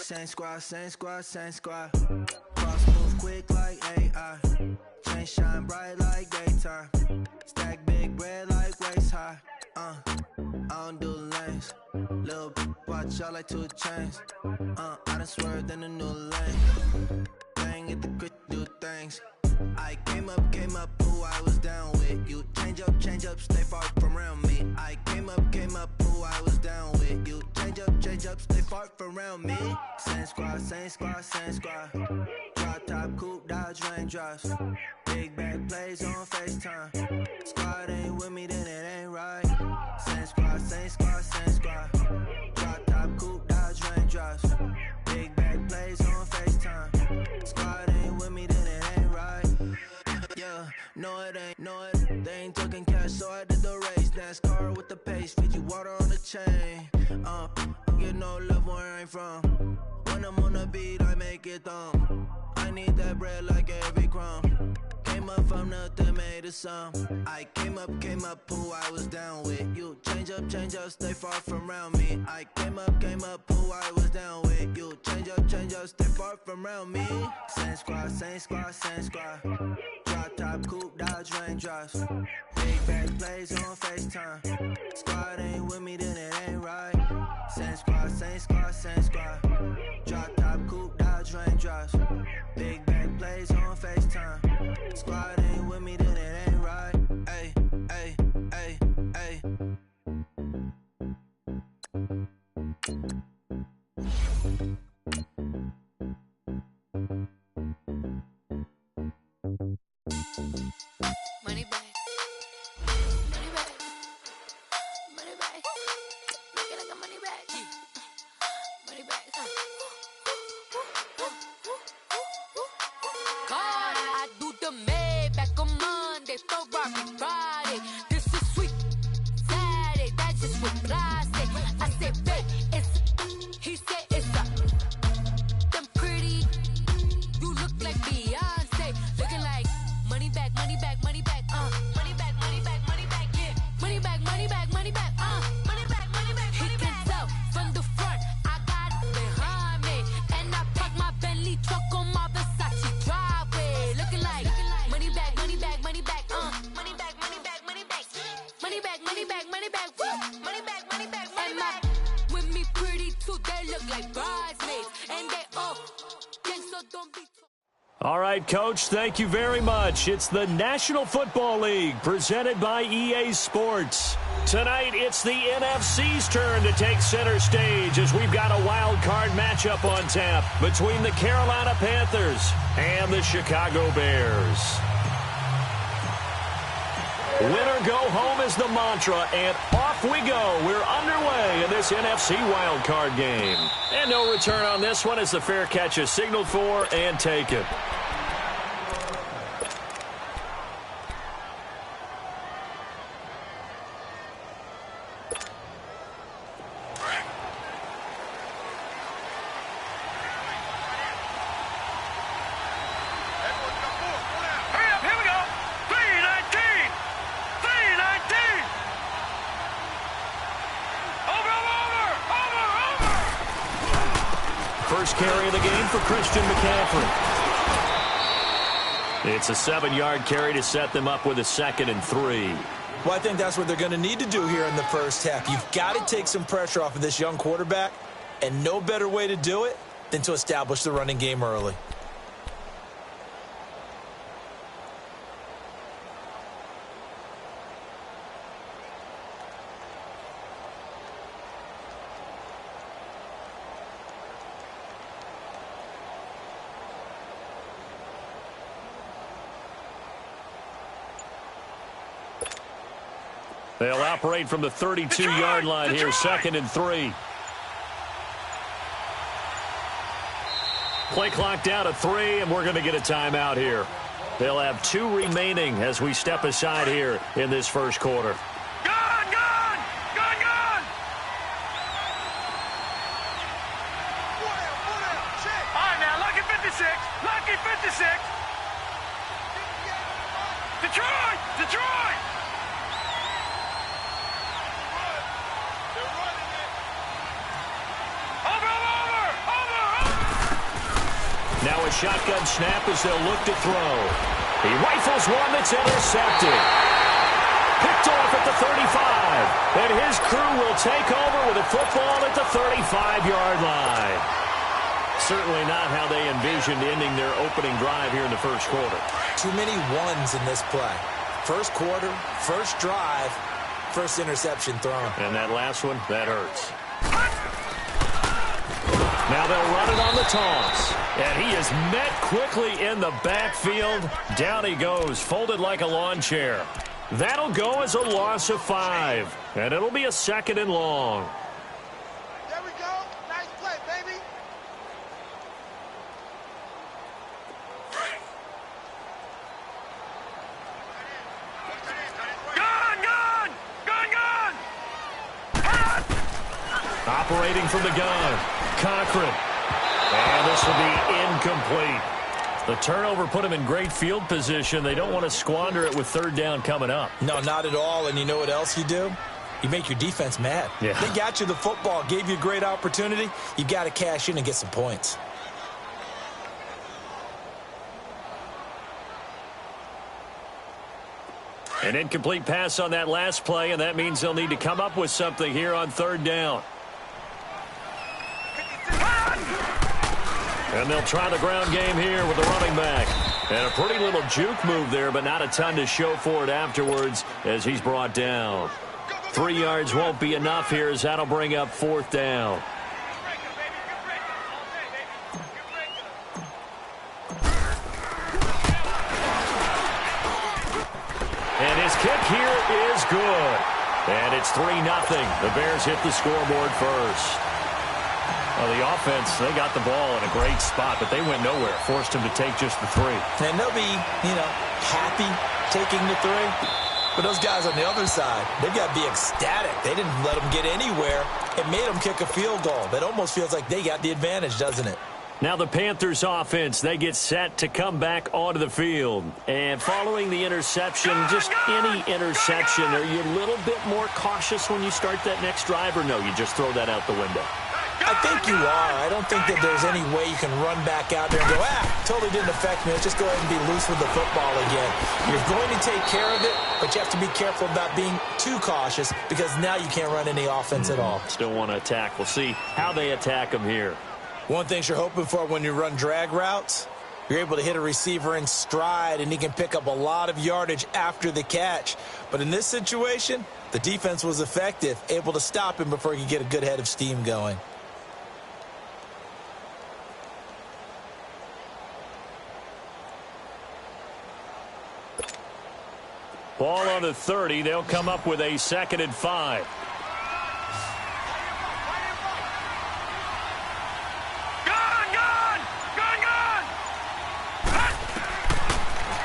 Same squad, same squad, same squad. Cross move quick like AI. Chain shine bright like daytime. Stack big bread like waist high. I don't do lanes. Little watch out like 2 chains. I done swerved in a new lane. Bang at the grit, do things. I came up, who I was down with. You change up, stay far from around me. I came up, who I was down with. You change up, stay far from around me. Same squad, same squad, same squad. Drop top, coupe, Dodge raindrops. Big bag plays on FaceTime. Squad ain't with me, then it ain't right. Same squad, same squad, same squad. Drop top, coupe, Dodge raindrops. Big bag plays on FaceTime. Squad ain't with me, then it ain't right. Yeah, no it ain't, they ain't talking cash, so I did the race. NASCAR with the pace, feed you water on the chain. Get no love where I'm from. When I'm on the beat, I make it thumb. I need that bread like every crumb. Came up from nothing, made a sum. I came up, who I was down with. You change up, stay far from around me. I came up, who I was down with. You change up, stay far from around me. Same squad, same squad, same squad. Drop top, coupe, Dodge raindrops. Big bag plays on FaceTime. Squad ain't with me, then it ain't right. Same squad, same squad, same squad. Drop top, coupe, Dodge raindrops. Big bag plays on FaceTime. Squad ain't with me, then it ain't right. Ay, ay, ay, ay. Money back. Money back. Money back. Make it like a money back. Money back. God, I do the Maybach on Monday, Ferrari Friday. This is sweet Saturday, that's just what I say. I said, babe, it's, he said it's a, them pretty, you look like Beyonce, looking like money back, money back, money back, money back, money back, money back, yeah, money back, money back, money back, money back, money back, he can tell from the front, I got it behind me, and I park my Bentley truck on my Versace driveway, looking like money back, money back, money back, money back, money back, money back, money back, money back, money back, money back, money back, money back, with me pretty too, they look like bridesmaids, and they all gang, so don't be. All right, Coach, thank you very much. It's the National Football League presented by EA Sports. Tonight, it's the NFC's turn to take center stage as we've got a wild card matchup on tap between the Carolina Panthers and the Chicago Bears. Winner go home is the mantra, and off we go. We're underway in this NFC wildcard game. And no return on this one as the fair catch is signaled for and taken. First carry of the game for Christian McCaffrey. It's a 7-yard carry to set them up with a 2nd and 3. Well, I think that's what they're going to need to do here in the first half. You've got to take some pressure off of this young quarterback, and no better way to do it than to establish the running game early. They'll operate from the 32-yard line here, 2nd and 3. Play clock down to 3, and we're going to get a timeout here. They'll have 2 remaining as we step aside here in this first quarter. Gun! Gun! Gun! Gun! All right, now, lucky 56. Lucky 56. Detroit! Detroit! Over! a shotgun snap as they'll look to throw. He rifles one that's intercepted. Picked off at the 35. And his crew will take over with a football at the 35-yard line. Certainly not how they envisioned ending their opening drive here in the first quarter. Too many ones in this play. First quarter, first drive, first interception thrown. And that last one, that hurts. Now they'll run it on the toss. And he is met quickly in the backfield. Down he goes, folded like a lawn chair. That'll go as a loss of 5. And it'll be a 2nd and long. There we go. Nice play, baby. Gun! Operating from the gun. Cochran. And this will be incomplete. The turnover put him in great field position. They don't want to squander it with 3rd down coming up. No, not at all. And you know what else you do? You make your defense mad. Yeah. They got you the football, gave you a great opportunity. You got to cash in and get some points. An incomplete pass on that last play, and that means they'll need to come up with something here on 3rd down. And they'll try the ground game here with the running back. And a pretty little juke move there, but not a ton to show for it afterwards as he's brought down. 3 yards won't be enough here as that'll bring up 4th down. And his kick here is good. And it's 3-0. The Bears hit the scoreboard first. Well, the offense, they got the ball in a great spot, but they went nowhere. Forced him to take just the 3. And they'll be, happy taking the 3. But those guys on the other side, they've got to be ecstatic. They didn't let them get anywhere. It made them kick a field goal. That almost feels like they got the advantage, doesn't it? Now the Panthers offense, they get set to come back onto the field. And following the interception, just any interception, are you a little bit more cautious when you start that next drive, or no, you just throw that out the window? I think you are. I don't think that there's any way you can run back out there and go, totally didn't affect me. Let's just go ahead and be loose with the football again. You're going to take care of it, but you have to be careful about being too cautious because now you can't run any offense at all. Still want to attack. We'll see how they attack them here. One thing you're hoping for when you run drag routes, you're able to hit a receiver in stride, and he can pick up a lot of yardage after the catch. But in this situation, the defense was effective, able to stop him before he could get a good head of steam going. Ball on the 30. They'll come up with a 2nd and 5.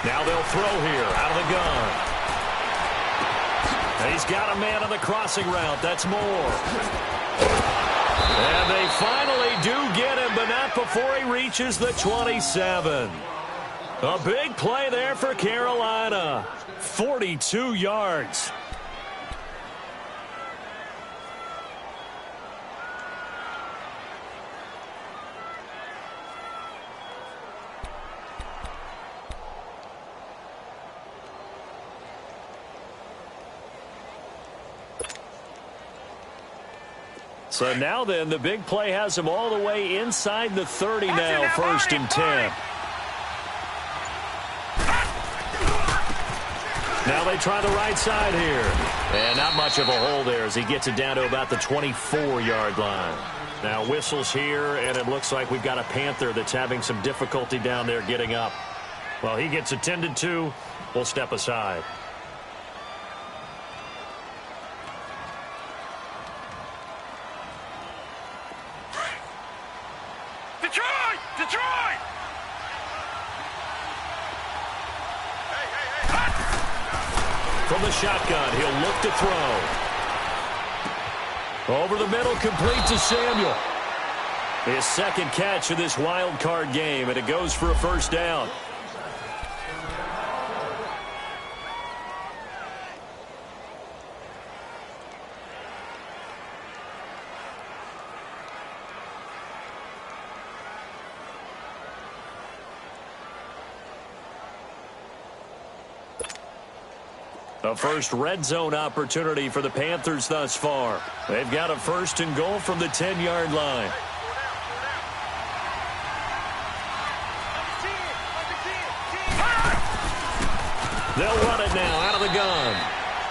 Now they'll throw here out of the gun. And he's got a man on the crossing route. That's Moore. And they finally do get him, but not before he reaches the 27. A big play there for Carolina. 42 yards. So now then, the big play has him all the way inside the 30 now, 1st and 10. Now they try the right side here. And not much of a hole there as he gets it down to about the 24-yard line. Now whistles here, and it looks like we've got a Panther that's having some difficulty down there getting up. Well, he gets attended to. We'll step aside. Detroit! From the shotgun, he'll look to throw. Over the middle, complete to Samuel. His 2nd catch of this wild card game, and it goes for a 1st down. The first red zone opportunity for the Panthers thus far. They've got a 1st and goal from the 10-yard line. They'll run it now out of the gun.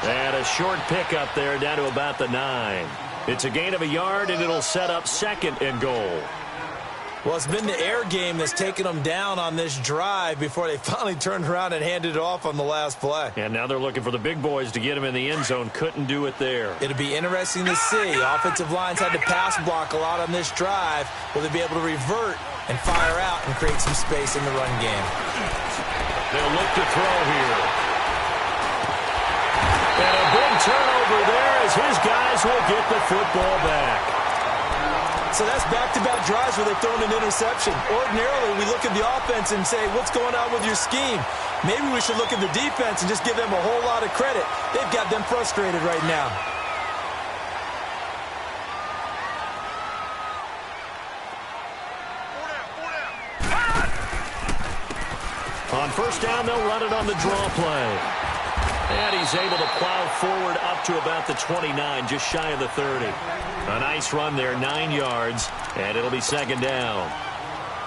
And a short pickup there down to about the 9. It's a gain of a yard, and it'll set up 2nd and goal. Well, it's been the air game that's taken them down on this drive before they finally turned around and handed it off on the last play. And now they're looking for the big boys to get him in the end zone. Couldn't do it there. It'll be interesting to see. Offensive lines had to pass block a lot on this drive. Will they be able to revert and fire out and create some space in the run game? They'll look to throw here. And a big turnover there as his guys will get the football back. So that's back-to-back drives where they've thrown an interception. Ordinarily, we look at the offense and say, what's going on with your scheme? Maybe we should look at the defense and just give them a whole lot of credit. They've got them frustrated right now. On 1st down, they'll run it on the draw play. And he's able to plow forward up to about the 29, just shy of the 30. A nice run there, 9 yards, and it'll be 2nd down.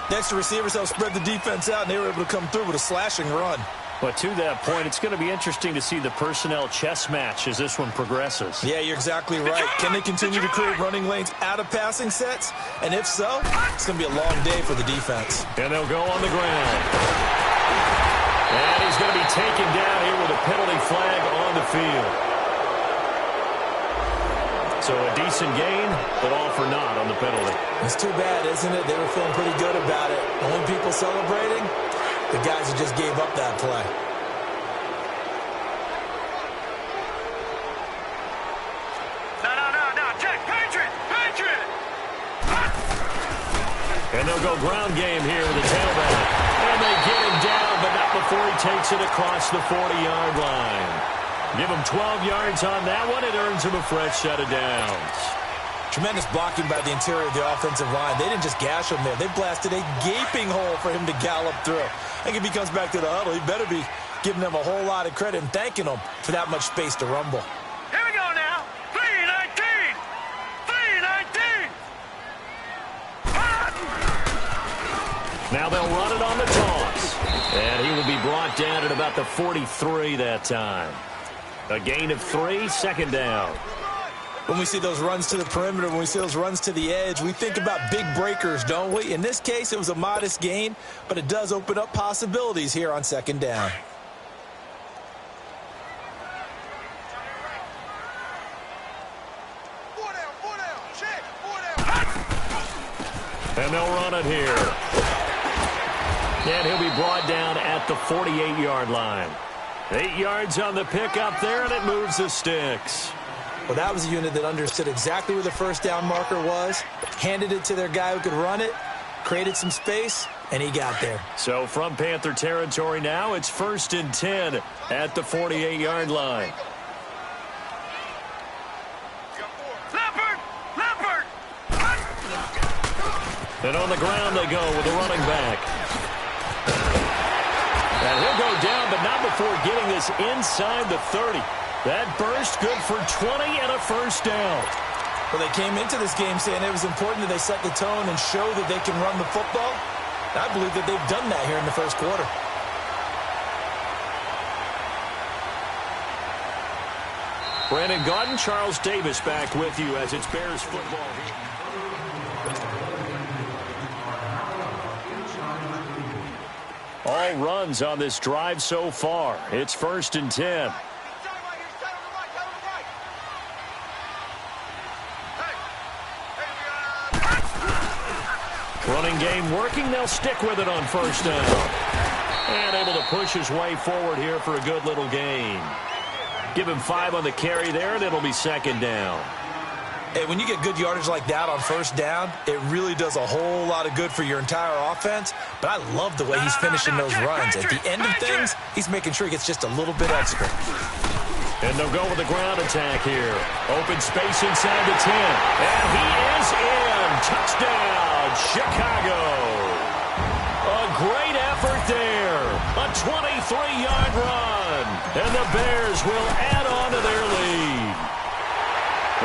Next, the receivers helped spread the defense out, and they were able to come through with a slashing run. But to that point, it's going to be interesting to see the personnel chess match as this one progresses. Yeah, you're exactly right. Can they continue to create running lanes out of passing sets? And if so, it's going to be a long day for the defense. And they'll go on the ground. And he's going to be taken down here with a penalty flag on the field. So a decent gain, but all for naught on the penalty. It's too bad, isn't it? They were feeling pretty good about it. Only people celebrating, the guys who just gave up that play. No. Check. Patriot. And they'll go ground game here with the tailback. And they get him down, but not before he takes it across the 40-yard line. Give him 12 yards on that one. It earns him a fresh set of downs. Tremendous blocking by the interior of the offensive line. They didn't just gash him there. They blasted a gaping hole for him to gallop through. I think if he comes back to the huddle, he better be giving them a whole lot of credit and thanking them for that much space to rumble. Here we go now. 319. Now they'll run it on the toss. And he will be brought down at about the 43 that time. A gain of 3, 2nd down. When we see those runs to the perimeter, when we see those runs to the edge, we think about big breakers, don't we? In this case, it was a modest gain, but it does open up possibilities here on 2nd down. And they'll run it here. And he'll be brought down at the 48-yard line. 8 yards on the pickup there, and it moves the sticks. Well, that was a unit that understood exactly where the 1st down marker was, handed it to their guy who could run it, created some space, and he got there. So from Panther territory now, it's 1st and 10 at the 48-yard line. Leopard! And on the ground they go with the running back. And he'll go down, but not before getting this inside the 30. That burst good for 20 and a 1st down. Well, they came into this game saying it was important that they set the tone and show that they can run the football. I believe that they've done that here in the 1st quarter. Brandon Gaudin, Charles Davis back with you as it's Bears football here. All runs on this drive so far. It's 1st and 10. Running game working. They'll stick with it on 1st down. And able to push his way forward here for a good little gain. Give him 5 on the carry there, and it'll be 2nd down. Hey, when you get good yardage like that on 1st down, it really does a whole lot of good for your entire offense. But I love the way he's finishing those runs. At the end of things, he's making sure he gets just a little bit extra. And they'll go with the ground attack here. Open space inside the 10. And he is in. Touchdown, Chicago. A great effort there. A 23-yard run. And the Bears will add on to their lead.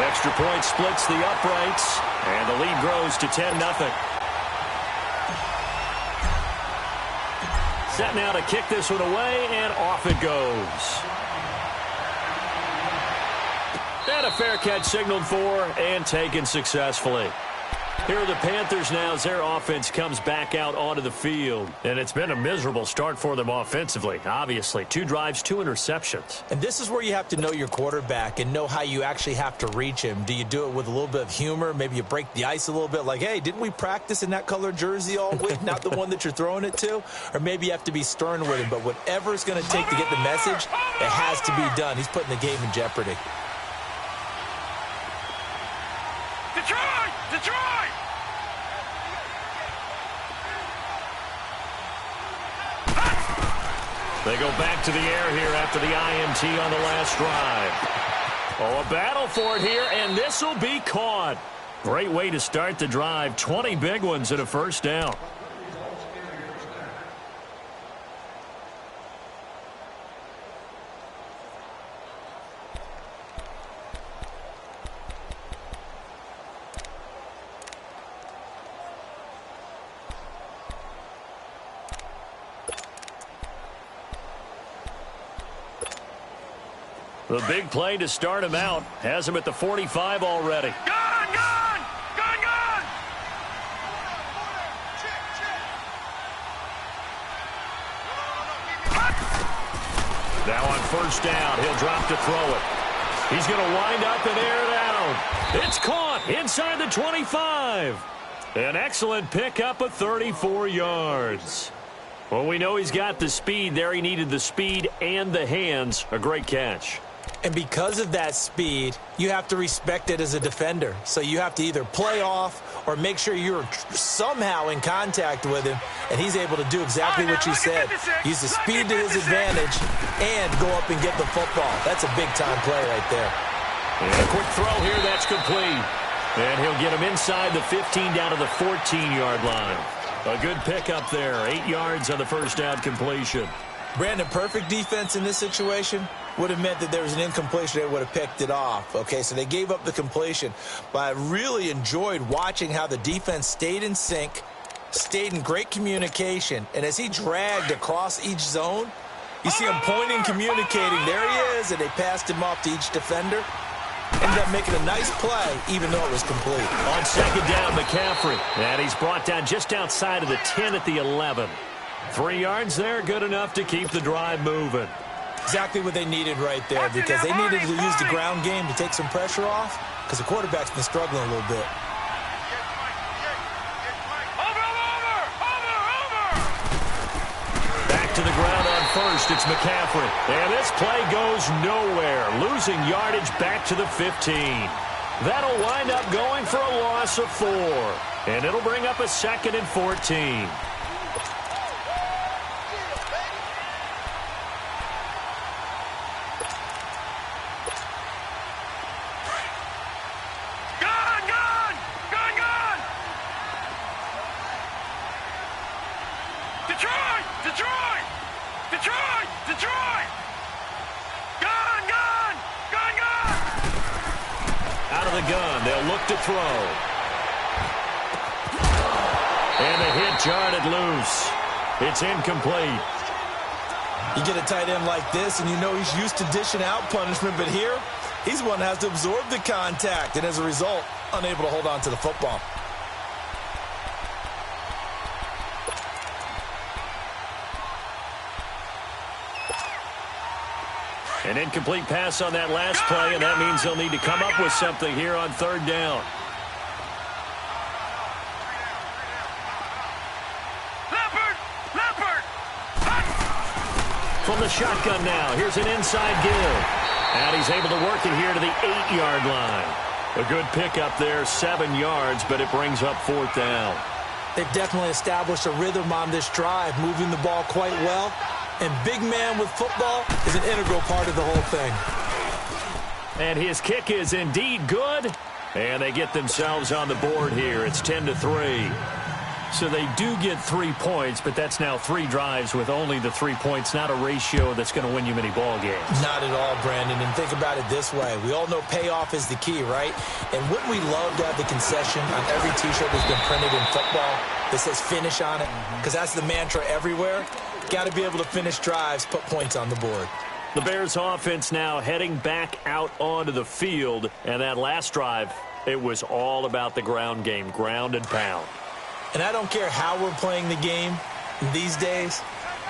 Extra point splits the uprights, and the lead grows to 10-0. Set now to kick this one away, and off it goes. And a fair catch signaled for and taken successfully. Here are the Panthers now as their offense comes back out onto the field. And it's been a miserable start for them offensively, obviously. 2 drives, 2 interceptions. And this is where you have to know your quarterback and know how you actually have to reach him. Do you do it with a little bit of humor? Maybe you break the ice a little bit like, hey, didn't we practice in that color jersey all week? Not the one that you're throwing it to? Or maybe you have to be stern with him. But whatever it's going to take to get the message, it has to be done. He's putting the game in jeopardy. Detroit! Detroit! They go back to the air here after the INT on the last drive. Oh, a battle for it here, and this will be caught. Great way to start the drive. 20 big ones and a first down. The big play to start him out has him at the 45 already. Gone! Gone! Gone! Gone! Now on first down, he'll drop to throw it. He's going to wind up and air it out. It's caught inside the 25. An excellent pickup of 34 yards. Well, we know he's got the speed there. He needed the speed and the hands. A great catch. And because of that speed, you have to respect it as a defender. So you have to either play off or make sure you're somehow in contact with him, and he's able to do exactly what you said. Use the speed to his advantage and go up and get the football. That's a big-time play right there. And a quick throw here, that's complete. And he'll get him inside the 15 down to the 14-yard line. A good pickup there, 8 yards on the first down completion. Brandon, perfect defense in this situation would have meant that there was an incompletion. They would have picked it off. Okay, so they gave up the completion. But I really enjoyed watching how the defense stayed in sync, stayed in great communication. And as he dragged across each zone, you see him pointing, communicating. There he is, and they passed him off to each defender. Ended up making a nice play, even though it was complete. On second down, McCaffrey. And he's brought down just outside of the 10 at the 11. 3 yards there, good enough to keep the drive moving. Exactly what they needed right there, because they needed to use the ground game to take some pressure off, because the quarterback's been struggling a little bit. Back to the ground on first, it's McCaffrey. And this play goes nowhere, losing yardage back to the 15. That'll wind up going for a loss of 4. And it'll bring up a 2nd and 14. To throw. And the hit jarred it loose. It's incomplete. You get a tight end like this, and you know he's used to dishing out punishment, but here, he's the one that has to absorb the contact, and as a result, unable to hold on to the football. An incomplete pass on that last play, and that means they'll need to come up with something here on third down. Leopard! From the shotgun now, here's an inside give. And he's able to work it here to the 8-yard line. A good pickup there, 7 yards, but it brings up fourth down. They've definitely established a rhythm on this drive, moving the ball quite well. And big man with football is an integral part of the whole thing. And his kick is indeed good. And they get themselves on the board here. It's 10-3. So they do get 3 points, but that's now 3 drives with only the 3 points, not a ratio that's going to win you many ball games. Not at all, Brandon. And think about it this way. We all know payoff is the key, right? And wouldn't we love to have the concession on every T-shirt that's been printed in football that says finish on it? Because that's the mantra everywhere. Got to be able to finish drives, put points on the board. The Bears offense now heading back out onto the field. And that last drive, it was all about the ground game, ground and pound. And I don't care how we're playing the game these days,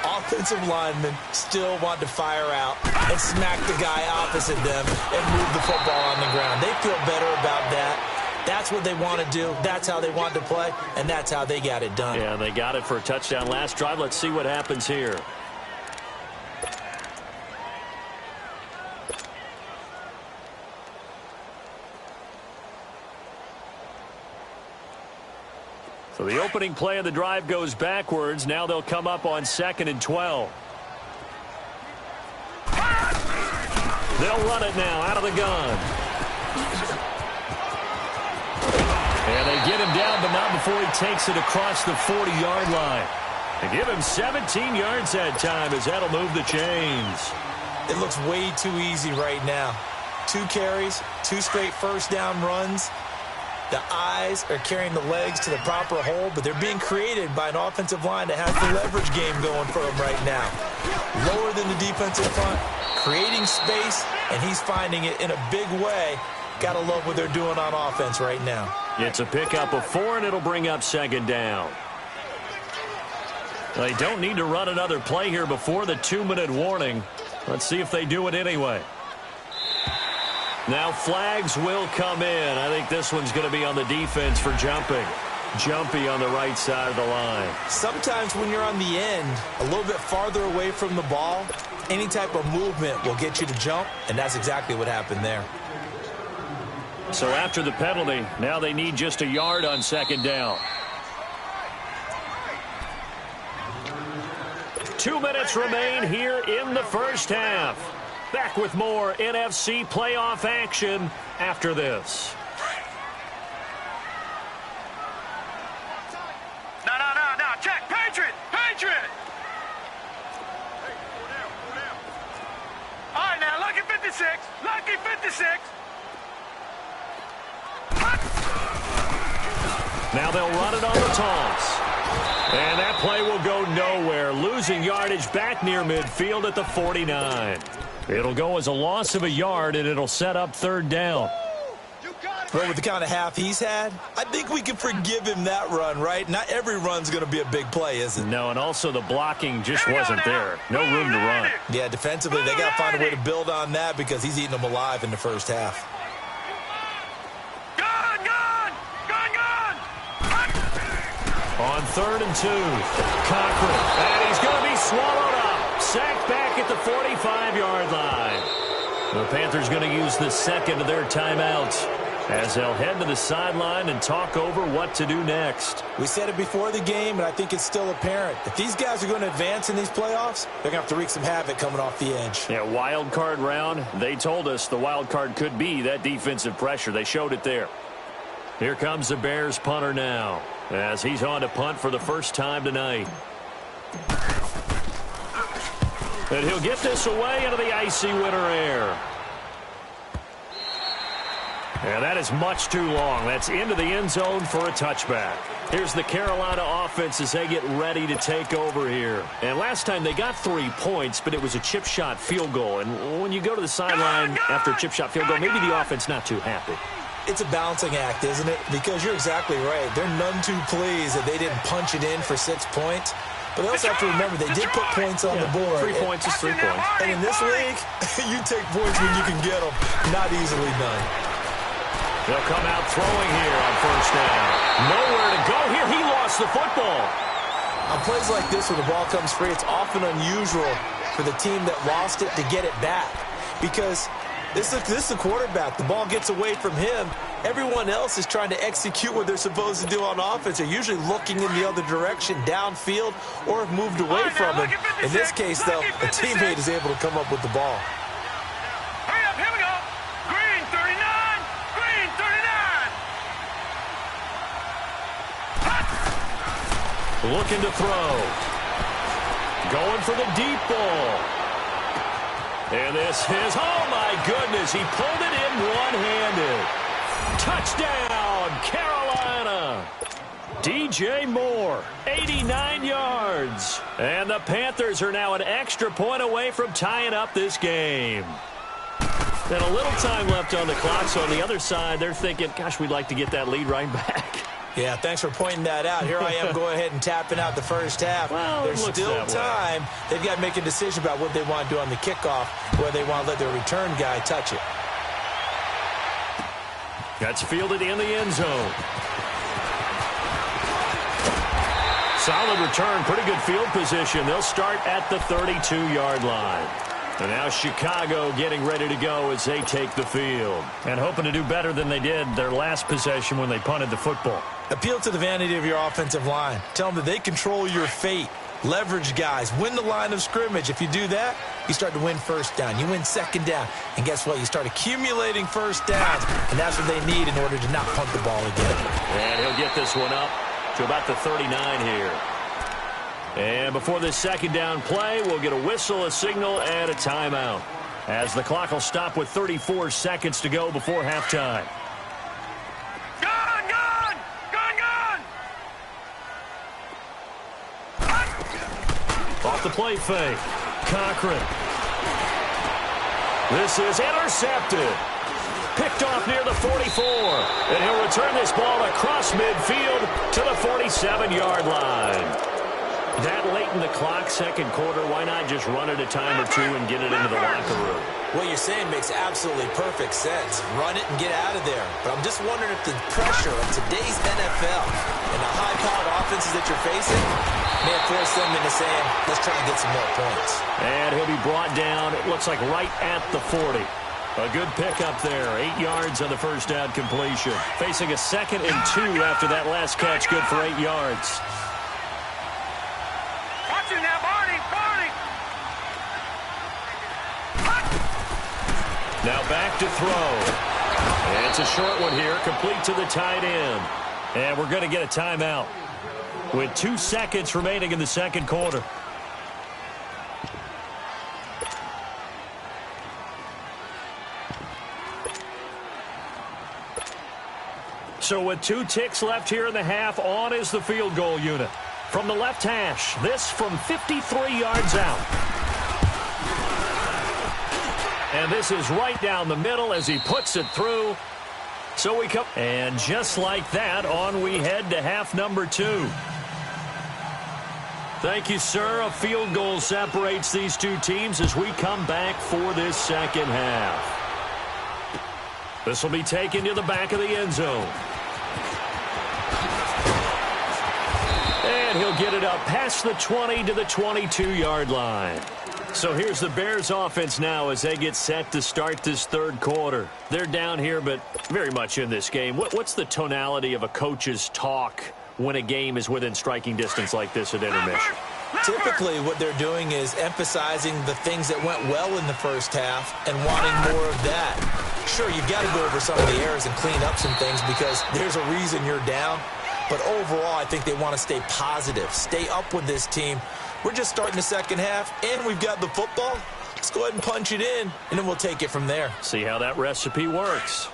offensive linemen still want to fire out and smack the guy opposite them and move the football on the ground. They feel better about that. That's what they want to do. That's how they want to play, and that's how they got it done. Yeah, they got it for a touchdown last drive. Let's see what happens here. So the opening play of the drive goes backwards. Now they'll come up on 2nd and 12. They'll run it now out of the gun. And they get him down, but not before he takes it across the 40-yard line. They give him 17 yards that time as that'll move the chains. It looks way too easy right now. 2 carries, 2 straight first down runs. The eyes are carrying the legs to the proper hole, but they're being created by an offensive line that has the leverage game going for them right now. Lower than the defensive front, creating space, and he's finding it in a big way. Got to love what they're doing on offense right now. It's a pickup of 4, and it'll bring up 2nd down. They don't need to run another play here before the 2-minute warning. Let's see if they do it anyway. Now flags will come in. I think this one's going to be on the defense for jumping. Jumpy on the right side of the line. Sometimes when you're on the end, a little bit farther away from the ball, any type of movement will get you to jump, and that's exactly what happened there. So after the penalty, now they need just a yard on 2nd down. 2 minutes remain here in the first half. Back with more NFC playoff action after this. No. Check. Patriot. All right, now, lucky 56. Lucky 56. Now they'll run it on the toss. And that play will go nowhere. Losing yardage back near midfield at the 49. It'll go as a loss of a yard, and it'll set up 3rd down. Well, with the kind of half he's had, I think we can forgive him that run, right? Not every run's going to be a big play, is it? No, and also the blocking just wasn't there. No room to run. Yeah, defensively, they got to find a way to build on that because he's eating them alive in the first half. On 3rd and 2, Cochran, and he's going to be swallowed up. Sacked back at the 45-yard line. The Panthers going to use the 2nd of their timeouts as they'll head to the sideline and talk over what to do next. We said it before the game, and I think it's still apparent. If these guys are going to advance in these playoffs, they're going to have to wreak some havoc coming off the edge. Yeah, wild card round. They told us the wild card could be that defensive pressure. They showed it there. Here comes the Bears punter now as he's on to punt for the first time tonight. And he'll get this away into the icy winter air. And that is much too long. That's into the end zone for a touchback. Here's the Carolina offense as they get ready to take over here. And last time they got 3 points, but it was a chip shot field goal. And when you go to the sideline after a chip shot field goal, maybe the offense not too happy. It's a balancing act, isn't it? Because you're exactly right. They're none too pleased that they didn't punch it in for 6 points. But they also have to remember they did put points on the board. 3 points is 3 points. And in this league, you take points when you can get them. Not easily done. They'll come out throwing here on 1st down. Nowhere to go here. He lost the football. On plays like this where the ball comes free, it's often unusual for the team that lost it to get it back. Because this is the quarterback. The ball gets away from him. Everyone else is trying to execute what they're supposed to do on offense. They're usually looking in the other direction, downfield, or have moved away from him. In this case, though, a teammate is able to come up with the ball. Hurry up, here we go. Green 39. Green 39. Looking to throw. Going for the deep ball. And this is, oh my goodness, he pulled it in one-handed. Touchdown, Carolina. DJ Moore, 89 yards. And the Panthers are now an extra point away from tying up this game. And a little time left on the clock, so on the other side, they're thinking, gosh, we'd like to get that lead right back. Yeah, thanks for pointing that out. Here I am going ahead and tapping out the first half. Well, there's still time. They've got to make a decision about what they want to do on the kickoff, whether they want to let their return guy touch it. That's fielded in the end zone. Solid return, pretty good field position. They'll start at the 32-yard line. And now Chicago getting ready to go as they take the field. And hoping to do better than they did their last possession when they punted the football. Appeal to the vanity of your offensive line. Tell them that they control your fate. Leverage guys. Win the line of scrimmage. If you do that, you start to win first down. You win second down. And guess what? You start accumulating first downs. And that's what they need in order to not punt the ball again. And he'll get this one up to about the 39 here. And before this second down play, we'll get a whistle, a signal, and a timeout. As the clock will stop with 34 seconds to go before halftime. Gone, gone! Gone, gone! Off the play fake. Cochran. This is intercepted. Picked off near the 44. And he'll return this ball across midfield to the 47-yard line. That late in the clock, second quarter, why not just run it a time or two and get it into the locker room? What you're saying makes absolutely perfect sense. Run it and get out of there. But I'm just wondering if the pressure of today's NFL and the high-powered offenses that you're facing may have forced them into saying, let's try and get some more points. And he'll be brought down, it looks like right at the 40. A good pickup there. 8 yards on the first down completion. Facing a 2nd and 2 after that last catch, good for 8 yards. Now, Barney! Now back to throw. And it's a short one here, complete to the tight end. And we're going to get a timeout with 2 seconds remaining in the second quarter. So with 2 ticks left here in the half, on is the field goal unit. From the left hash, this from 53 yards out. And this is right down the middle as he puts it through. So we come, and just like that, on we head to half number 2. Thank you, sir. A field goal separates these two teams as we come back for this second half. This will be taken to the back of the end zone. And he'll get it up past the 20 to the 22-yard line. So here's the Bears offense now as they get set to start this third quarter. They're down here, but very much in this game. What's the tonality of a coach's talk when a game is within striking distance like this at intermission? Typically, what they're doing is emphasizing the things that went well in the first half and wanting more of that. Sure, you've got to go over some of the errors and clean up some things because there's a reason you're down. But overall, I think they want to stay positive, stay up with this team. We're just starting the second half, and we've got the football. Let's go ahead and punch it in, and then we'll take it from there. See how that recipe works.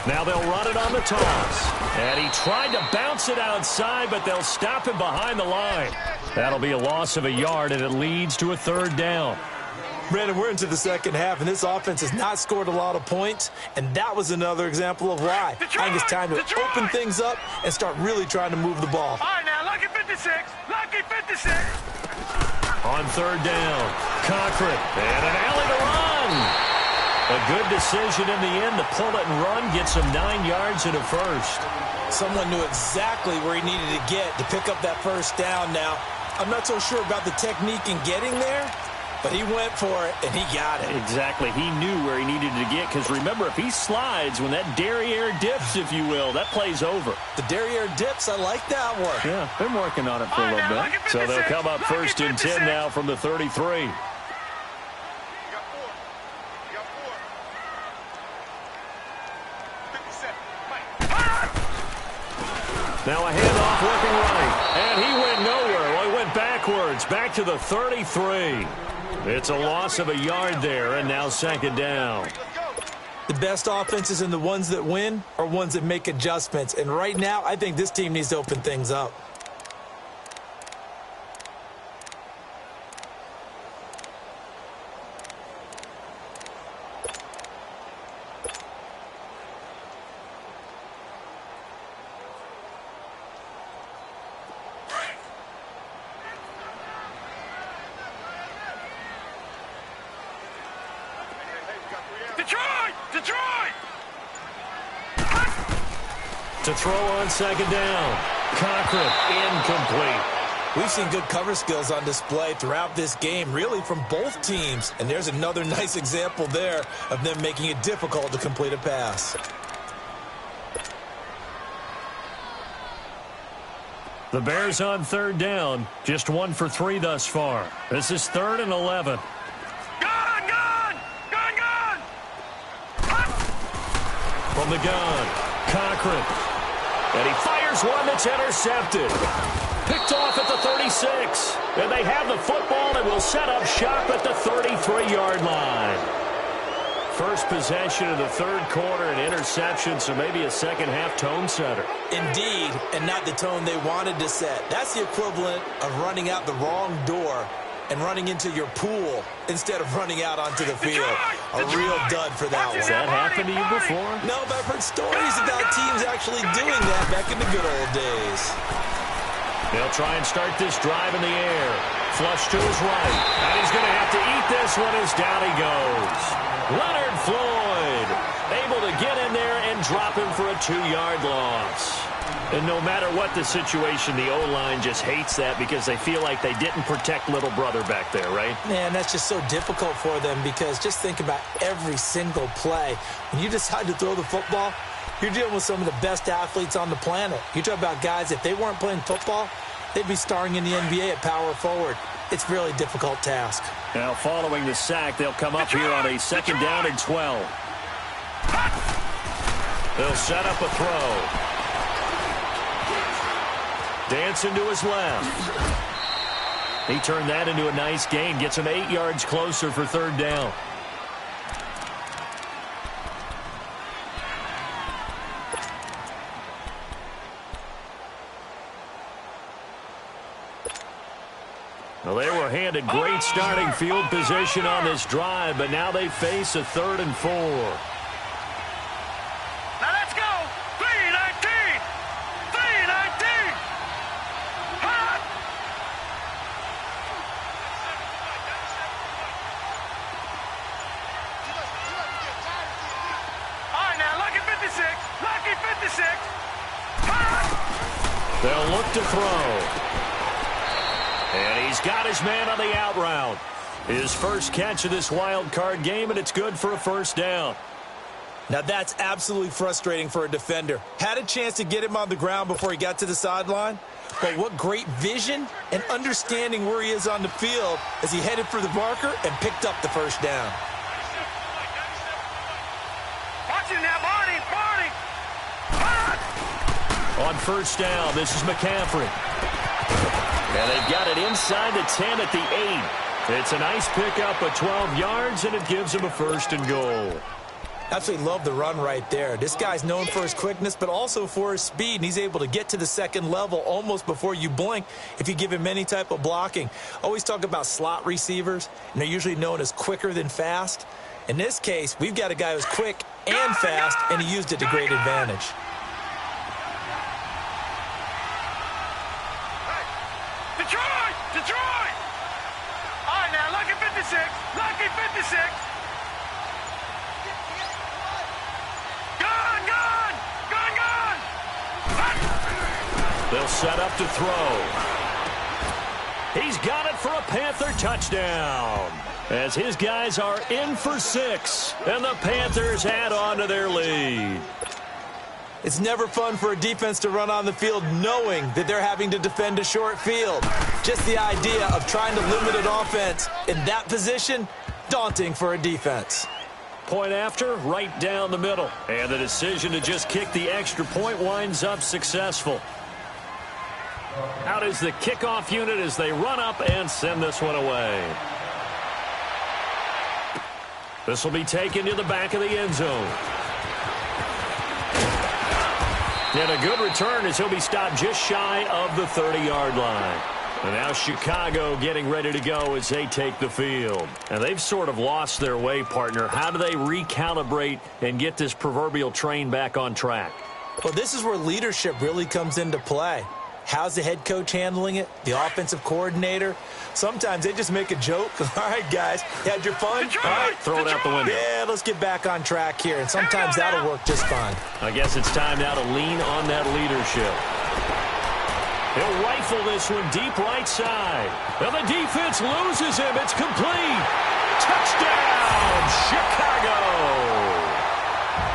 Now they'll run it on the toss. And he tried to bounce it outside, but they'll stop him behind the line. That'll be a loss of a yard, and it leads to a third down. Brandon, we're into the second half, and this offense has not scored a lot of points, and that was another example of why. I think it's time to open things up and start really trying to move the ball. All right, now, lucky 56. Lucky 56. On third down, Cochran, and an alley to run. A good decision in the end to pull it and run, gets him 9 yards and a first. Someone knew exactly where he needed to get to pick up that first down. Now, I'm not so sure about the technique in getting there, but he went for it, and he got it. Exactly. He knew where he needed to get, because remember, if he slides, when that derriere dips, if you will, that play's over. The derriere dips, I like that one. Yeah, been working on it for a little bit. So they'll come up first and 10 now from the 33. Now a handoff working right. And he went nowhere. Well, he went backwards. Back to the 33. It's a loss of a yard there, and now second down. The best offenses and the ones that win are ones that make adjustments. And right now, I think this team needs to open things up. To throw on second down. Cochran, incomplete. We've seen good cover skills on display throughout this game, really from both teams. And there's another nice example there of them making it difficult to complete a pass. The Bears on third down. Just 1 for 3 thus far. This is 3rd and 11. Gun! From the gun, Cochran. And he fires one that's intercepted. Picked off at the 36. And they have the football and will set up shop at the 33-yard line. First possession of the third quarter, an interception, so maybe a second-half tone setter. Indeed, and not the tone they wanted to set. That's the equivalent of running out the wrong door and running into your pool instead of running out onto the field. A real dud for that one. Has that happened to you before? No, but I've heard stories about teams actually doing that back in the good old days. They'll try and start this drive in the air. Flush to his right. And he's going to have to eat this one as down he goes. Leonard Floyd able to get in there and drop him for a 2-yard loss. And no matter what the situation, the O-line just hates that because they feel like they didn't protect little brother back there, right? Man, that's just so difficult for them because just think about every single play. When you decide to throw the football, you're dealing with some of the best athletes on the planet. You talk about guys, if they weren't playing football, they'd be starring in the NBA at power forward. It's a really difficult task. Now, following the sack, they'll come up here on a 2nd down and 12. They'll set up a throw. Dancing to his left. He turned that into a nice gain. Gets him 8 yards closer for 3rd down. Well, they were handed great starting field position on this drive, but now they face a 3rd and 4. Now let's go! 3-19! 3-19! Hot! All right, now, lucky 56! Lucky 56! Hot! They'll look to throw. And he's got his man on the out route. His first catch of this wild card game, and it's good for a 1st down. Now that's absolutely frustrating for a defender. Had a chance to get him on the ground before he got to the sideline, but what great vision and understanding where he is on the field as he headed for the marker and picked up the 1st down. Watch him now, Barney! Barney! Hot! On 1st down, this is McCaffrey. And they've got it inside the 10 at the 8. It's a nice pickup of 12 yards, and it gives him a 1st and goal. Absolutely love the run right there. This guy's known for his quickness, but also for his speed, and he's able to get to the 2nd level almost before you blink if you give him any type of blocking. Always talk about slot receivers, and they're usually known as quicker than fast. In this case, we've got a guy who's quick and fast, and he used it to great advantage. Detroit! All right, now, lucky 56! Lucky 56! Gun! They'll set up to throw. He's got it for a Panther touchdown. As his guys are in for 6, and the Panthers add on to their lead. It's never fun for a defense to run on the field knowing that they're having to defend a short field. Just the idea of trying to limit an offense in that position, daunting for a defense. Point after, right down the middle. And the decision to just kick the extra point winds up successful. Out is the kickoff unit as they run up and send this one away. This will be taken to the back of the end zone. And a good return as he'll be stopped just shy of the 30-yard line. And now Chicago getting ready to go as they take the field. And they've sort of lost their way, partner. How do they recalibrate and get this proverbial train back on track? Well, this is where leadership really comes into play. How's the head coach handling it? The offensive coordinator? Sometimes they just make a joke. All right, guys, you had your fun? All right, throw it out the window. Yeah, let's get back on track here. And sometimes that'll work just fine. I guess it's time now to lean on that leadership. He'll rifle this one deep right side. Well, the defense loses him. It's complete. Touchdown, Chicago.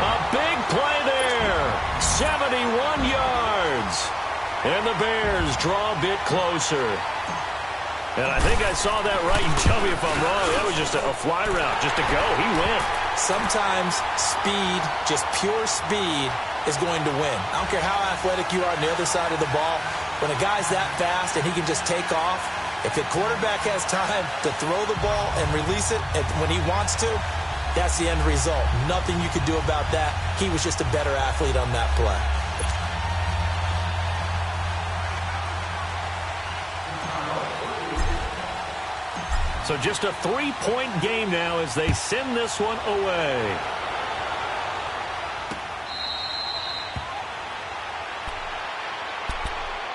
A big play there. 71 yards. And the Bears draw a bit closer. And I think I saw that right. You tell me if I'm wrong. That was just a fly route, just to go. He went. Sometimes speed, just pure speed, is going to win. I don't care how athletic you are on the other side of the ball. When a guy's that fast and he can just take off, if the quarterback has time to throw the ball and release it when he wants to, that's the end result. Nothing you could do about that. He was just a better athlete on that play. So just a 3-point game now as they send this one away.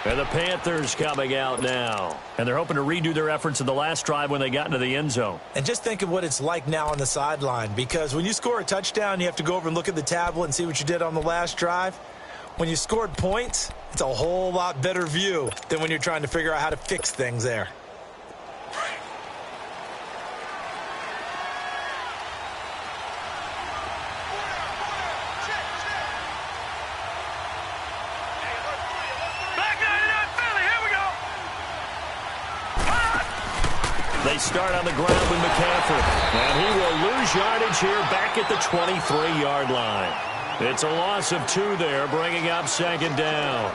And the Panthers coming out now. And they're hoping to redo their efforts in the last drive when they got into the end zone. And just think of what it's like now on the sideline, because when you score a touchdown, you have to go over and look at the tablet and see what you did on the last drive. When you scored points, it's a whole lot better view than when you're trying to figure out how to fix things there. They start on the ground with McCaffrey. And he will lose yardage here back at the 23-yard line. It's a loss of 2 there, bringing up second down.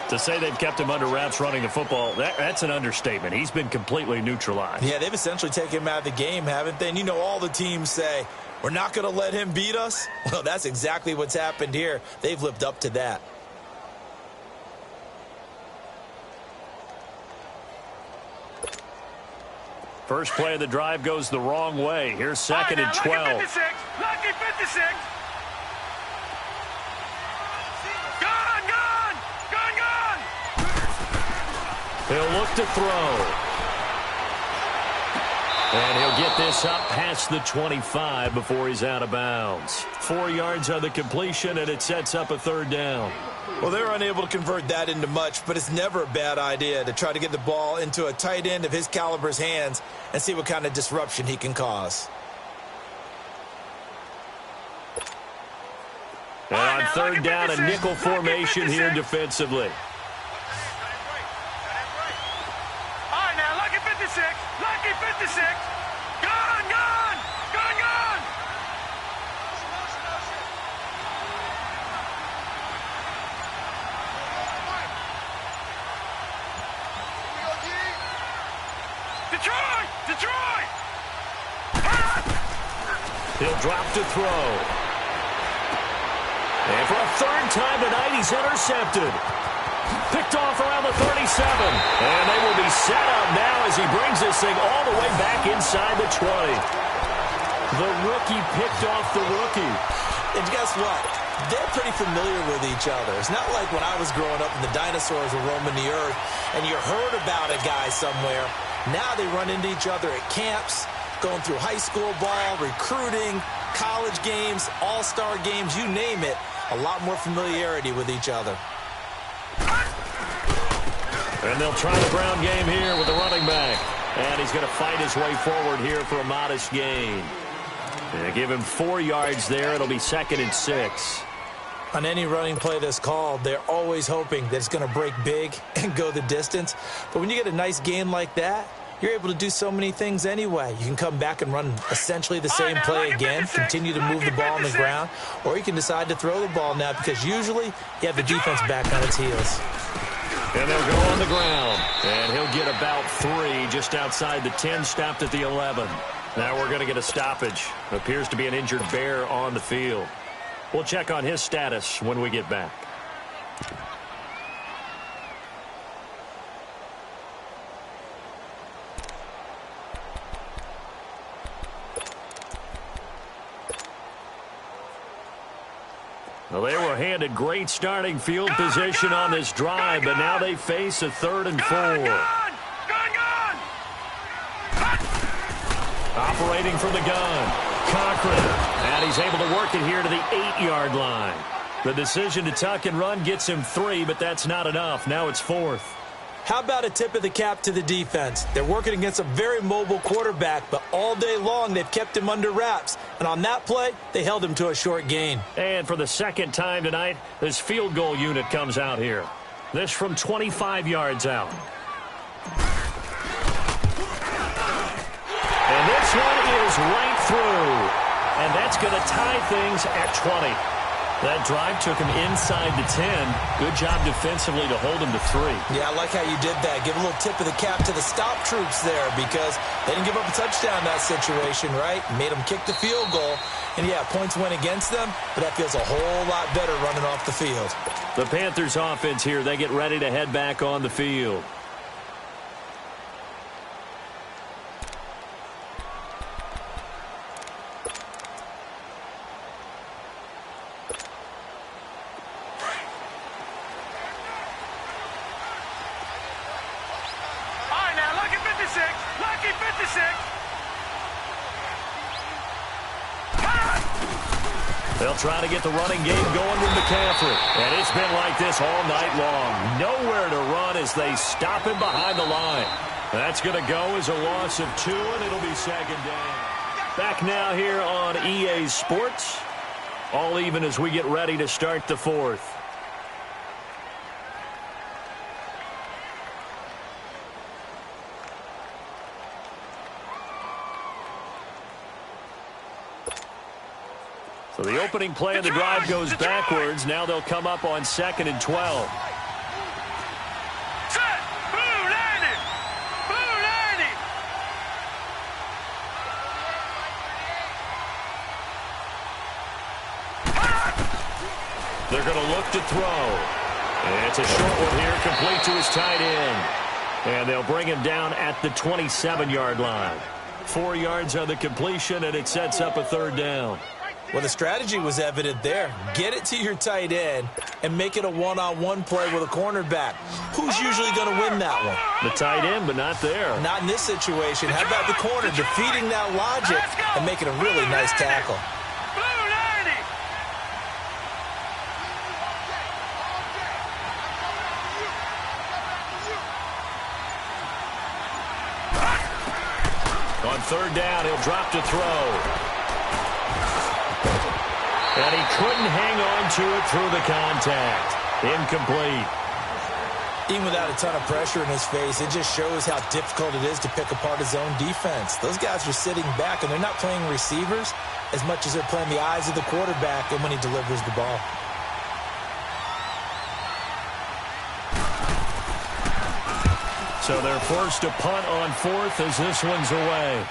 To say they've kept him under wraps running the football, that's an understatement. He's been completely neutralized. Yeah, they've essentially taken him out of the game, haven't they? And you know all the teams say, we're not going to let him beat us. Well, that's exactly what's happened here. They've lived up to that. First play of the drive goes the wrong way. Here's second and 12. Lucky 56. Lucky 56. Gone. He'll look to throw. And he'll get this up past the 25 before he's out of bounds. 4 yards on the completion, and it sets up a third down. Well, they're unable to convert that into much, but it's never a bad idea to try to get the ball into a tight end of his caliber's hands and see what kind of disruption he can cause. And on third down, a nickel formation here defensively. All right, now, lucky 56. Lucky 56. Gone. Detroit! He'll drop to throw. And for a third time tonight, he's intercepted. Picked off around the 37. And they will be set up now as he brings this thing all the way back inside the 20. The rookie picked off the rookie. And guess what? They're pretty familiar with each other. It's not like when I was growing up and the dinosaurs were roaming the earth and you heard about a guy somewhere. Now they run into each other at camps, going through high school ball, recruiting, college games, all-star games, you name it. A lot more familiarity with each other. And they'll try the ground game here with the running back. And he's going to fight his way forward here for a modest gain. And give him 4 yards there. It'll be second and 6. On any running play that's called, they're always hoping that it's going to break big and go the distance. But when you get a nice gain like that, you're able to do so many things anyway. You can come back and run essentially the same play again, continue to move the ball on the ground, or you can decide to throw the ball now because usually you have the defense back on its heels. And they'll go on the ground. And he'll get about 3 just outside the 10, stopped at the 11. Now we're going to get a stoppage. Appears to be an injured Bear on the field. We'll check on his status when we get back. Well, they were handed great starting field position on this drive, but now they face a 3rd and 4. Operating from the gun, Cochran, and he's able to work it here to the 8-yard line. The decision to tuck and run gets him 3, but that's not enough. Now it's 4th. How about a tip of the cap to the defense? They're working against a very mobile quarterback, but all day long they've kept him under wraps. And on that play, they held him to a short gain. And for the second time tonight, this field goal unit comes out here. This from 25 yards out. And this one is right through. And that's going to tie things at 20. That drive took him inside the 10. Good job defensively to hold him to 3. Yeah, I like how you did that. Give a little tip of the cap to the stop troops there because they didn't give up a touchdown in that situation, right? Made them kick the field goal. And, yeah, points went against them, but that feels a whole lot better running off the field. The Panthers offense here, they get ready to head back on the field. They'll try to get the running game going with McCaffrey. And it's been like this all night long. Nowhere to run as they stop him behind the line. That's going to go as a loss of 2, and it'll be 2nd down. Back now here on EA Sports. All even as we get ready to start the 4th. So the opening play of the drive goes backwards. Now they'll come up on 2nd and 12. They're going to look to throw. And it's a short one here, complete to his tight end. And they'll bring him down at the 27-yard line. 4 yards on the completion, and it sets up a 3rd down. Well, the strategy was evident there. Get it to your tight end and make it a one-on-one play with a cornerback. Who's usually going to win that one? The tight end, but not there. Not in this situation. How about the corner defeating that logic and making a really nice tackle? On 3rd down, he'll drop to throw. And he couldn't hang on to it through the contact. Incomplete. Even without a ton of pressure in his face, it just shows how difficult it is to pick apart his own defense. Those guys are sitting back, and they're not playing receivers as much as they're playing the eyes of the quarterback and when he delivers the ball. So they're forced to punt on 4th as this one's away.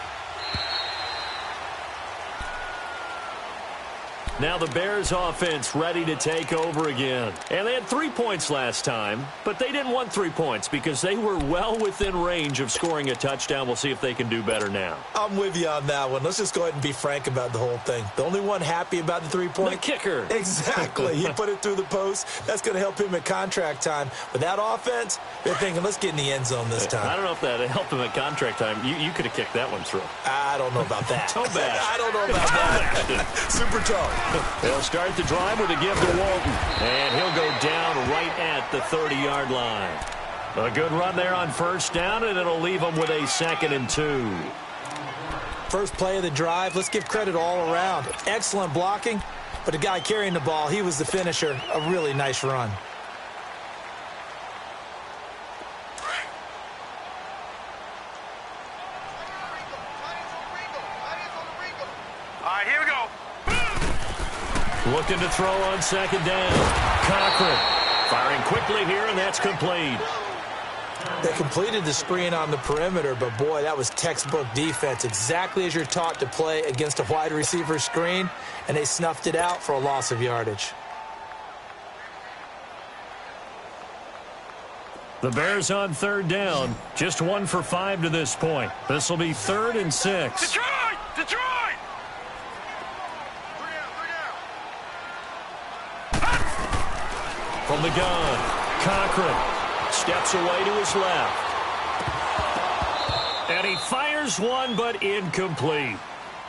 Now the Bears offense ready to take over again. And they had 3 points last time, but they didn't want 3 points because they were well within range of scoring a touchdown. We'll see if they can do better now. I'm with you on that one. Let's just go ahead and be frank about the whole thing. The only one happy about the 3-point? The kicker. Exactly. He put it through the post. That's going to help him at contract time. But that offense, they're thinking, let's get in the end zone this time. I don't know if that helped him at contract time. You could have kicked that one through. I don't know about that. Toe bash. I don't know about that. Super toe. They'll start the drive with a give to Walton. And he'll go down right at the 30-yard line. A good run there on 1st down, and it'll leave them with a 2nd and 2. First play of the drive, let's give credit all around. Excellent blocking, but the guy carrying the ball, he was the finisher. A really nice run. All right, here we go. Looking to throw on 2nd down. Cochran. Firing quickly here, and that's complete. They completed the screen on the perimeter, but boy, that was textbook defense. Exactly as you're taught to play against a wide receiver screen, and they snuffed it out for a loss of yardage. The Bears on third down. Just 1 for 5 to this point. This will be 3rd and 6. Detroit! Detroit! From the gun, Cochran steps away to his left. And he fires one, but incomplete.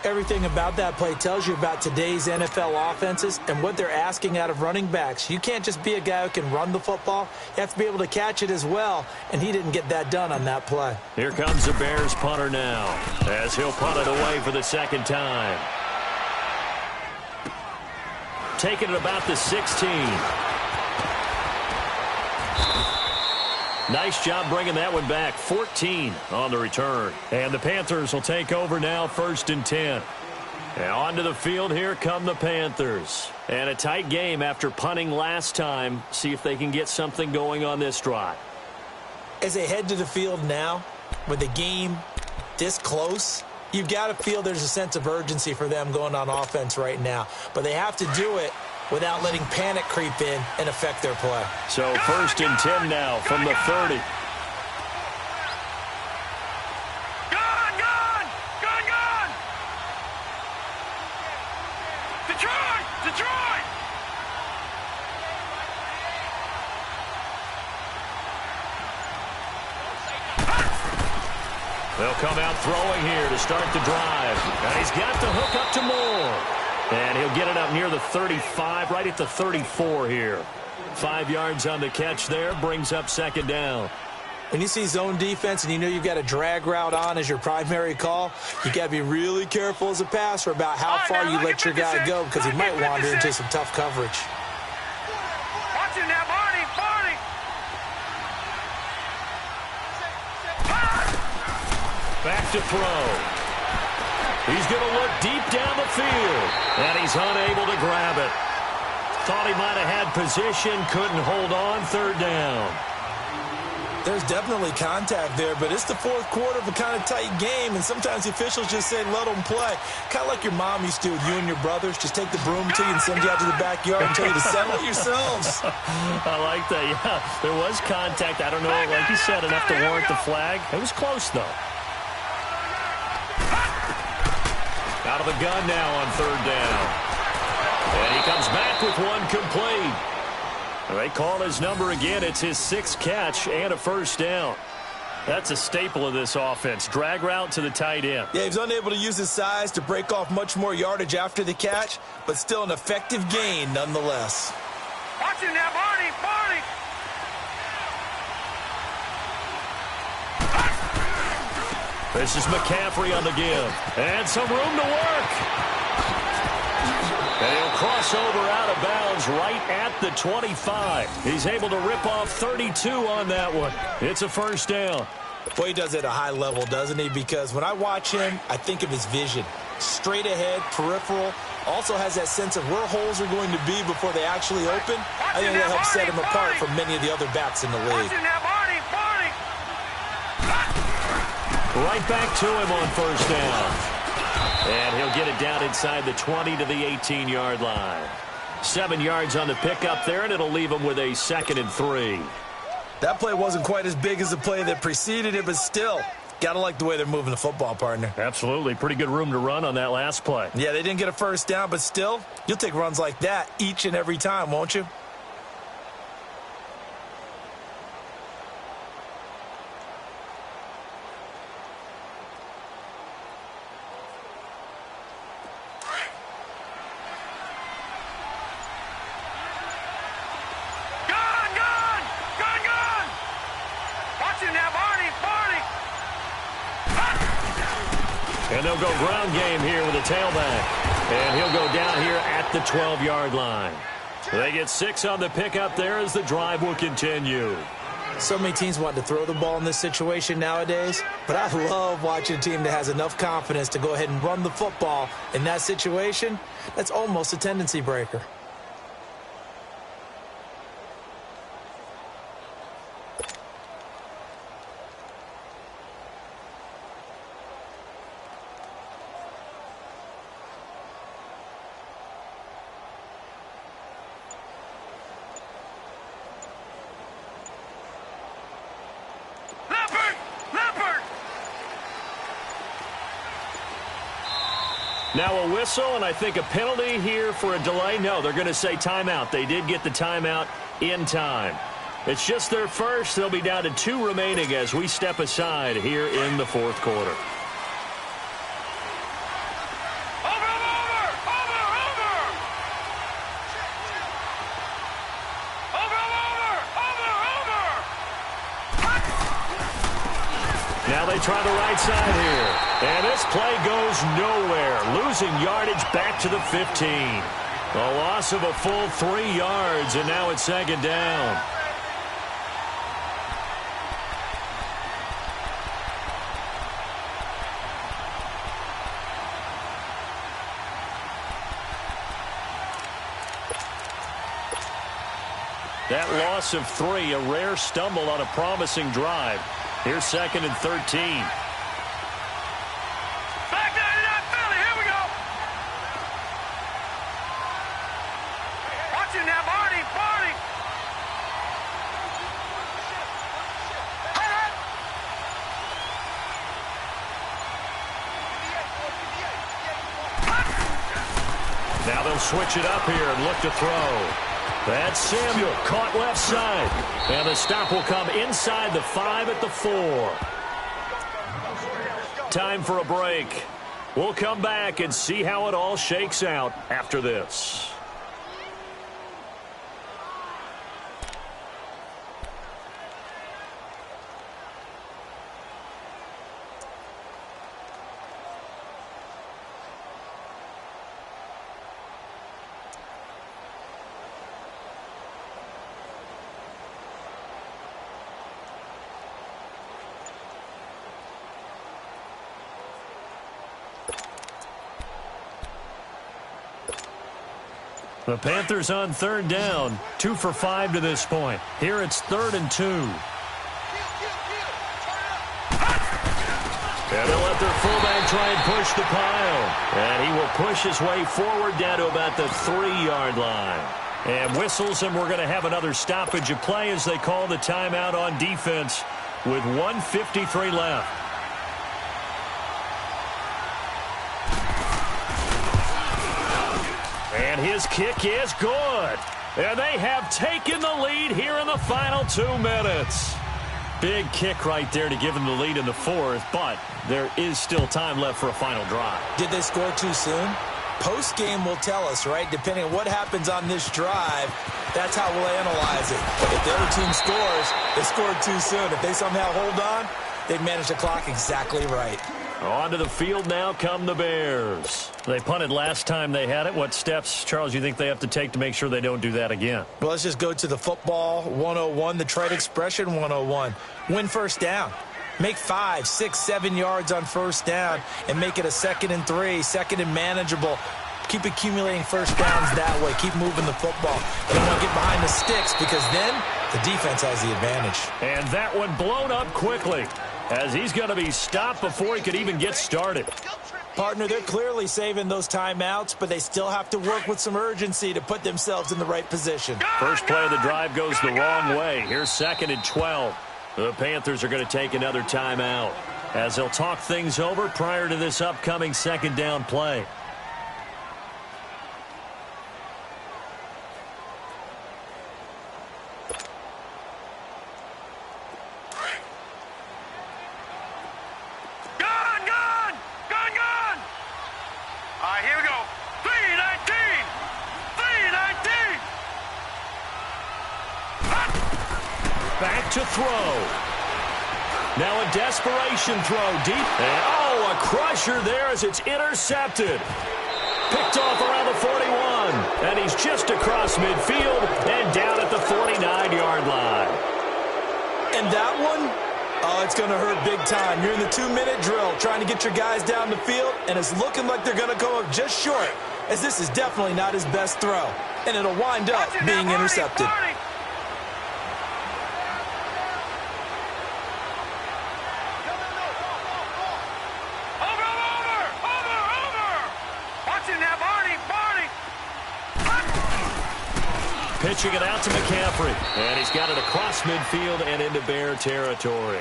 Everything about that play tells you about today's NFL offenses and what they're asking out of running backs. You can't just be a guy who can run the football. You have to be able to catch it as well, and he didn't get that done on that play. Here comes the Bears punter now, as he'll punt it away for the second time. Taking it about the 16. Nice job bringing that one back. 14 on the return. And the Panthers will take over now, 1st and 10. And onto the field, here come the Panthers. And a tight game after punting last time. See if they can get something going on this drive. As they head to the field now, with the game this close, you've got to feel there's a sense of urgency for them going on offense right now. But they have to do it without letting panic creep in and affect their play. So 1st and 10 now from the 30. Gun! Detroit! They'll come out throwing here to start the drive. And he's got the hook up to Moore. And he'll get it up near the 35, right at the 34 here. 5 yards on the catch there, brings up 2nd down. When you see zone defense and you know you've got a drag route on as your primary call, you got to be really careful as a passer about how far you let your guy go because he might wander into some tough coverage. Watch it now, Barney! Back to throw. He's going to look deep down the field, and he's unable to grab it. Thought he might have had position, couldn't hold on, 3rd down. There's definitely contact there, but it's the 4th quarter of a kind of tight game, and sometimes the officials just say, let them play. Kind of like your mom used to do with you and your brothers. Just take the broom to you and send you out to the backyard and tell you to settle it yourselves. I like that, yeah. There was contact. I don't know, like you said, enough to warrant the flag. It was close, though. Out of the gun now on 3rd down. And he comes back with one complete. They call his number again. It's his 6th catch and a 1st down. That's a staple of this offense. Drag route to the tight end. Yeah, he's unable to use his size to break off much more yardage after the catch, but still an effective gain nonetheless. Watch it now, Barney! This is McCaffrey on the give. And some room to work. And he'll cross over out of bounds right at the 25. He's able to rip off 32 on that one. It's a 1st down. Boy, he does it at a high level, doesn't he? Because when I watch him, I think of his vision. Straight ahead, peripheral. Also has that sense of where holes are going to be before they actually open. I think that helps set him apart from many of the other backs in the league. Right back to him on 1st down. And he'll get it down inside the 20 to the 18-yard line. 7 yards on the pickup there, and it'll leave him with a 2nd and 3. That play wasn't quite as big as the play that preceded it, but still, gotta like the way they're moving the football, partner. Absolutely. Pretty good room to run on that last play. Yeah, they didn't get a 1st down, but still, you'll take runs like that each and every time, won't you? And they'll go ground game here with a tailback. And he'll go down here at the 12-yard line. They get 6 on the pickup there as the drive will continue. So many teams want to throw the ball in this situation nowadays, but I love watching a team that has enough confidence to go ahead and run the football in that situation. That's almost a tendency breaker. Now a whistle, and I think a penalty here for a delay. No, they're going to say timeout. They did get the timeout in time. It's just their first. They'll be down to 2 remaining as we step aside here in the fourth quarter. Now they try the right side here. And this play goes nowhere. Losing yardage back to the 15. A loss of a full 3 yards, and now it's second down. That loss of 3, a rare stumble on a promising drive. Here's second and 13. Back down to that Philly. Here we go. Watch it now, Barney. Barney. Now they'll switch it up here and look to throw. That's Samuel, caught left side. And the stop will come inside the 5 at the 4. Time for a break. We'll come back and see how it all shakes out after this. The Panthers on third down, 2 for 5 to this point. Here it's 3rd and 2. And they'll let their fullback try and push the pile. And he will push his way forward down to about the 3-yard line. And whistles, and we're going to have another stoppage of play as they call the timeout on defense with 1:53 left. And his kick is good. And they have taken the lead here in the final 2 minutes. Big kick right there to give them the lead in the 4th, but there is still time left for a final drive. Did they score too soon? Post-game will tell us, right? Depending on what happens on this drive, that's how we'll analyze it. If the other team scores, they scored too soon. If they somehow hold on, they've managed the clock exactly right. Onto the field now come the Bears. They punted last time they had it. What steps, Charles, you think they have to take to make sure they don't do that again? Well, let's just go to the football 101, the trade expression 101. Win first down. Make 5, 6, 7 yards on first down and make it a 2nd and 3, 2nd and manageable. Keep accumulating first downs that way. Keep moving the football. You don't want to get behind the sticks because then the defense has the advantage. And that one blown up quickly as he's going to be stopped before he could even get started. Partner, they're clearly saving those timeouts, but they still have to work with some urgency to put themselves in the right position. First play of the drive goes the wrong way. Here's 2nd and 12. The Panthers are going to take another timeout as they'll talk things over prior to this upcoming 2nd down play. Back to throw. Now a desperation throw deep. And oh, a crusher there as it's intercepted. Picked off around the 41. And he's just across midfield and down at the 49-yard line. And that one, oh, it's going to hurt big time. You're in the 2-minute drill trying to get your guys down the field, and it's looking like they're going to go up just short, as this is definitely not his best throw. And it'll wind up being intercepted. Pitching it out to McCaffrey. And he's got it across midfield and into Bear territory.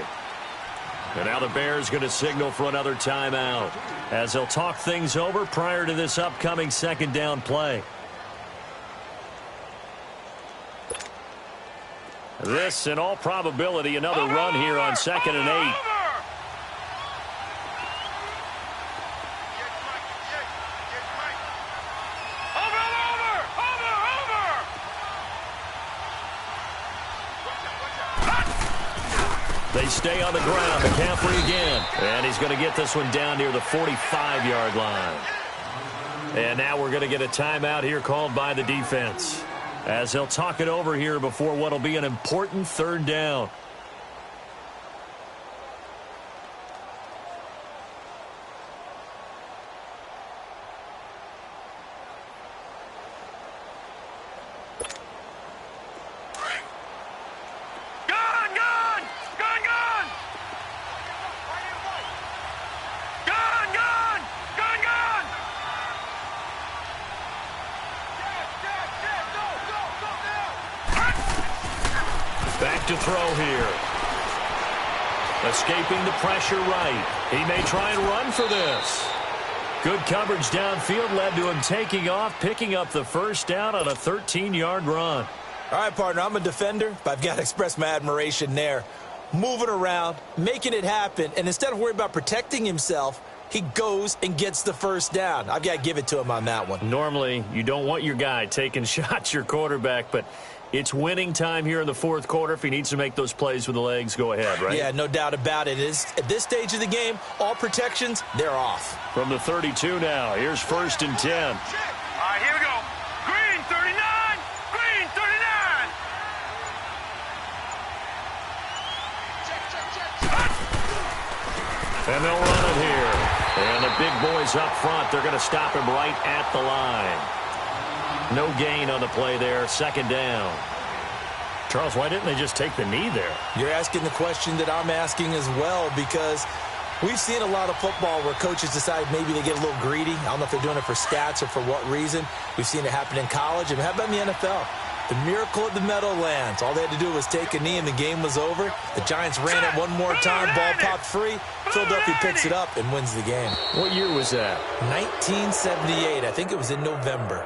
And now the Bears going to signal for another timeout as they'll talk things over prior to this upcoming second down play. This, in all probability, another run here on 2nd and 8. They stay on the ground. McCaffrey again. And he's going to get this one down near the 45-yard line. And now we're going to get a timeout here called by the defense, as they'll talk it over here before what will be an important third down. Back to throw here. Escaping the pressure right. He may try and run for this. Good coverage downfield led to him taking off, picking up the first down on a 13-yard run. All right, partner, I'm a defender, but I've got to express my admiration there. Moving around, making it happen, and instead of worrying about protecting himself, he goes and gets the first down. I've got to give it to him on that one. Normally, you don't want your guy taking shots, your quarterback, but it's winning time here in the fourth quarter. If he needs to make those plays with the legs, go ahead, right? Yeah, no doubt about it. At this stage of the game, all protections, they're off. From the 32 now, here's 1st and 10. All right, here we go. Green 39. Green 39. And they'll run it here. And the big boys up front, they're going to stop him right at the line. No gain on the play there. 2nd down. Charles, why didn't they just take the knee there? You're asking the question that I'm asking as well, because we've seen a lot of football where coaches decide maybe they get a little greedy. I don't know if they're doing it for stats or for what reason. We've seen it happen in college. And how about in the NFL? The miracle at the Meadowlands. All they had to do was take a knee and the game was over. The Giants ran it one more time. Ball popped free. Philadelphia picks it up and wins the game. What year was that? 1978. I think it was in November.